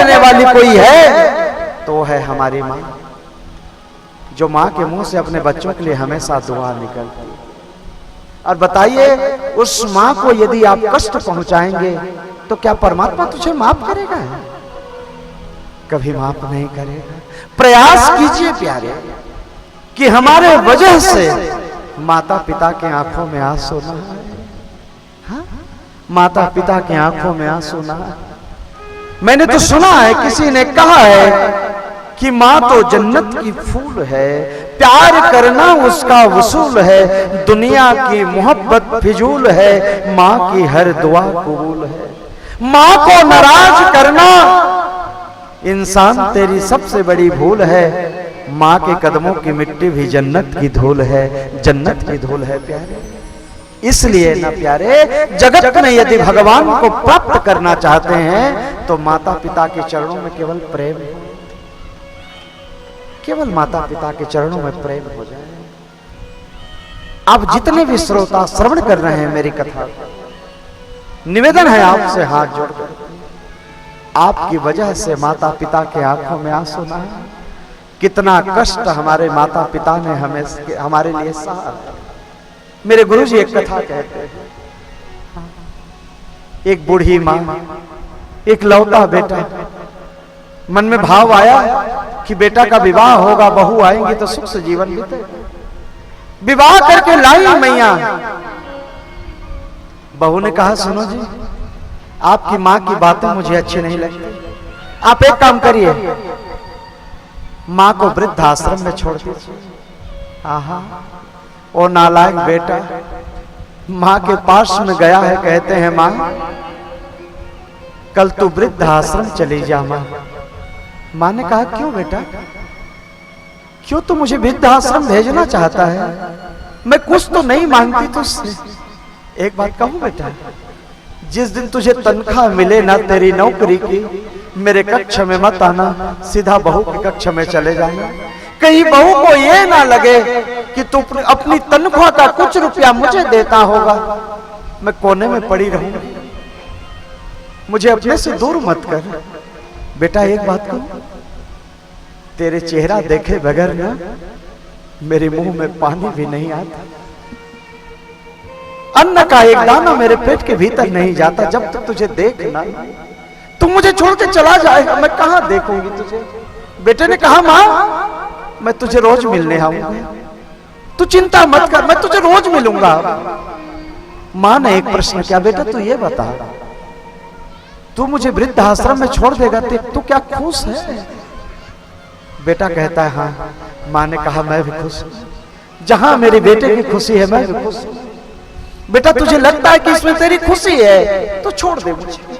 लेने वाली कोई है तो है हमारी माँ, जो माँ के मुंह से अपने बच्चों के लिए हमेशा दुआ निकलती है। और बताइए, उस माँ को यदि आप कष्ट पहुंचाएंगे तो क्या परमात्मा तुझे माफ करेगा? कभी माफ नहीं करेगा। प्रयास कीजिए प्यारे कि हमारे वजह से माता पिता के आंखों में आंसू ना आए। हाँ? माता पिता के आंखों में आंसू ना आए। मैंने तो सुना है, किसी ने कहा है कि माँ तो जन्नत की फूल है, प्यार करना उसका वसूल है, दुनिया की मोहब्बत फिजूल है, माँ की हर दुआ कबूल है। माँ को नाराज करना इंसान तेरी सबसे बड़ी भूल है, माँ के कदमों की मिट्टी भी जन्नत की धूल है, जन्नत की धूल है प्यारे। इसलिए ना प्यारे, जगत में यदि भगवान को प्राप्त करना चाहते हैं तो माता पिता के चरणों में केवल प्रेम, केवल माता पिता के चरणों में प्रेम हो जाए। आप जितने भी श्रोता श्रवण कर रहे हैं मेरी कथा, निवेदन है आपसे हाथ जोड़कर, आपकी वजह से माता पिता के आंखों में आंसू ना आए। कितना कष्ट हमारे माता पिता ने हमारे लिए सहा। मेरे गुरुजी एक कथा कहते हैं, एक बूढ़ी माँ, एक लौता बेटा, मन में भाव आया कि बेटा का विवाह होगा, बहू आएंगी तो सुख से जीवन बीतेगा। विवाह करके लाई मैया। बहू ने कहा, सुनो जी, आपकी माँ की बातें मुझे अच्छी नहीं लगती, आप एक काम करिए, माँ को वृद्धाश्रम में छोड़ दीजिए। आहा, ओ नालायक बेटा माँ के पास में गया है, कहते हैं माँ कल तू वृद्धाश्रम चली जा। माँ ने कहा, क्यों बेटा, क्यों तू मुझे वृद्धाश्रम भेजना चाहता है? मैं कुछ तो नहीं मांगती तुझसे। एक बात कहूं बेटा, जिस दिन तुझे तनख्वाह मिले ना तेरी नौकरी की, मेरे कक्ष में मत आना, सीधा बहू के कक्ष में चले जाना। कहीं बहू को ये ना लगे कि तू अपनी तनख्वाह का कुछ रुपया मुझे देता होगा, मैं कोने में पड़ी रहूंगी। मुझे अपने से दूर मत कर। बेटा एक बात कहूं, तेरे चेहरा देखे बगैर ना मेरे मुंह में पानी भी नहीं आता, अन्न का एक दाना मेरे पेट के भीतर नहीं जाता जब तक तुझे देख ना। तू मुझे छोड़ के चला जाएगा, मैं कहां देखूंगी तुझे? बेटे ने कहा, माँ मैं तुझे रोज मिलने आऊंगा, तू चिंता मत कर, मैं तुझे रोज मिलूंगा। माँ ने एक प्रश्न किया, बेटा तू ये बता, तू मुझे वृद्धाश्रम में छोड़ देगा तो क्या खुश है? बेटा कहता है, हाँ। माँ ने कहा, मैं भी खुश हूं, जहां मेरे बेटे की खुशी है मैं भी खुश हूं। बेटा तुझे लगता है कि इसमें तेरी खुशी है तो छोड़ दे मुझे।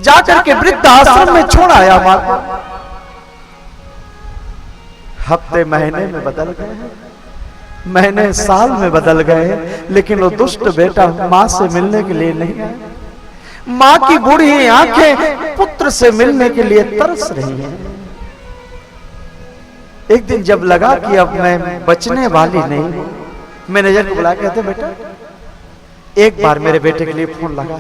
जाकर के वृद्धाश्रम में छोड़ आया माँ को। हफ्ते महीने में बदल गए, महीने साल में बदल गए, लेकिन वो दुष्ट बेटा माँ से मिलने के लिए नहीं आया। माँ की बूढ़ी आंखें पुत्र से मिलने के लिए तरस रही हैं। एक दिन जब लगा कि अब मैं बचने वाली नहीं, मैनेजर को बुला, कहते बेटा एक बार मेरे बेटे के लिए फोन लगा,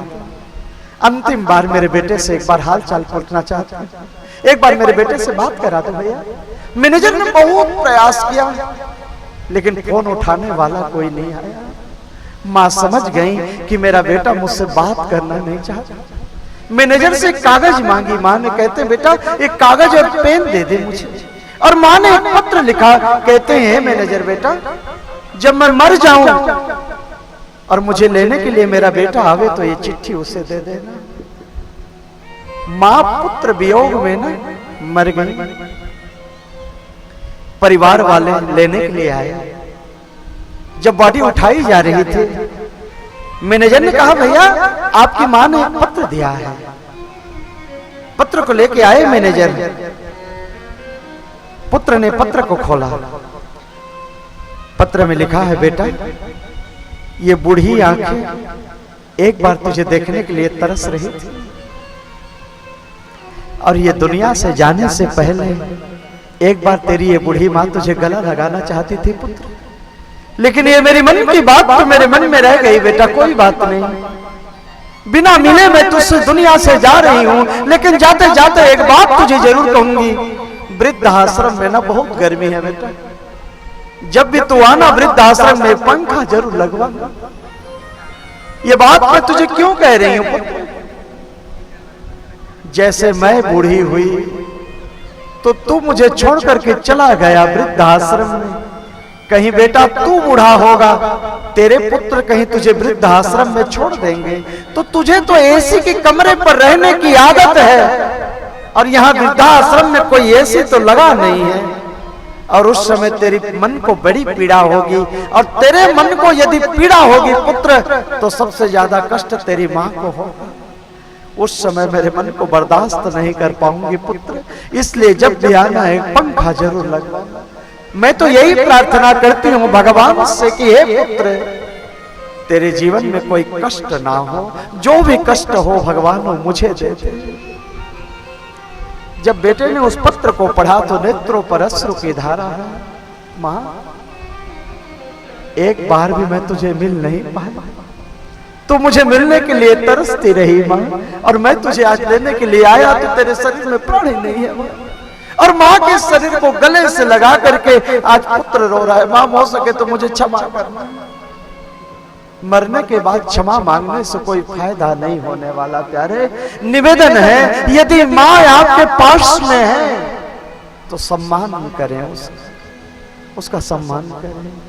अंतिम बार मेरे बेटे से एक बार हाल चाल पूछना चाहता हूं, एक बार मेरे बेटे से बात करा दो भैया। मैनेजर ने बहुत प्रयास किया लेकिन फोन उठाने वाला कोई नहीं आया। माँ समझ गई कि मेरा बेटा मुझसे बात करना नहीं चाहता। मैनेजर से एक कागज मांगी। माँ ने कहते, बेटा एक कागज और पेन दे दे मुझे। और माँ ने एक पत्र लिखा। कहते हैं, मैनेजर बेटा जब मैं मर जाऊं और मुझे लेने के लिए मेरा बेटा आवे तो ये चिट्ठी उसे दे देना। माँ पुत्र वियोग में ना मर गई। परिवार वाले लेने के लिए आए। जब बॉडी उठाई जा रही थी, मैनेजर ने कहा, भैया आपकी माँ ने एक पत्र दिया है। पत्र को लेके आए मैनेजर। पुत्र ने पत्र को खोला। पत्र में लिखा है, बेटा ये बूढ़ी आंखें एक बार तुझे देखने के लिए तरस रही थी और ये दुनिया से जाने से पहले एक बार तेरी ये बूढ़ी माँ तुझे गला लगाना चाहती थी पुत्र, लेकिन ये मेरी मन की बात तो मेरे मन में रह गई। बेटा कोई बात नहीं, बिना मिले मैं तुझसे दुनिया से जा रही हूं, लेकिन जाते जाते एक बात तुझे जरूर कहूंगी, वृद्ध आश्रम में ना बहुत गर्मी है बेटा, जब भी तू आना वृद्ध आश्रम में पंखा जरूर लगवा। ये बात मैं तुझे क्यों कह रही हूं पुत्र, जैसे मैं बूढ़ी हुई तो तू मुझे छोड़ करके चला गया वृद्ध आश्रम में, कहीं बेटा तू बूढ़ा होगा, तेरे पुत्र कहीं तुझे वृद्ध आश्रम में छोड़ देंगे, तो तुझे तो एसी के कमरे पर रहने की आदत है, और यहाँ वृद्धाश्रम में कोई एसी तो लगा नहीं है, और उस समय तेरे मन को बड़ी पीड़ा होगी, और तेरे मन को यदि पीड़ा होगी पुत्र, तो सबसे ज्यादा कष्ट तेरी माँ को होगा। उस समय मेरे मन को बर्दाश्त नहीं कर पाऊंगी पुत्र, इसलिए जब भी आना है पंखा जरूर लगवाना। मैं तो यही प्रार्थना करती हूँ भगवान से कि हे पुत्र, तेरे जीवन में कोई कष्ट ना हो, जो भी कष्ट हो भगवान वो मुझे दे दे। जब बेटे ने उस पत्र को पढ़ा तो नेत्रों पर अश्रु की धारा है। मां, एक बार भी मैं तुझे मिल नहीं पाया, तो मुझे मिलने के लिए तरसती रही मां, और मैं तुझे आज लेने के लिए आया तो तेरे शरीर में प्राण ही नहीं है मां, और मां के शरीर को गले से लगा करके आज पुत्र रो रहा है। मां, हो सके तो मुझे क्षमा करना, मरने के बाद क्षमा मांगने से कोई फायदा नहीं होने वाला। प्यारे, निवेदन है यदि मां आपके पास में है तो सम्मान करें, उसका सम्मान करें।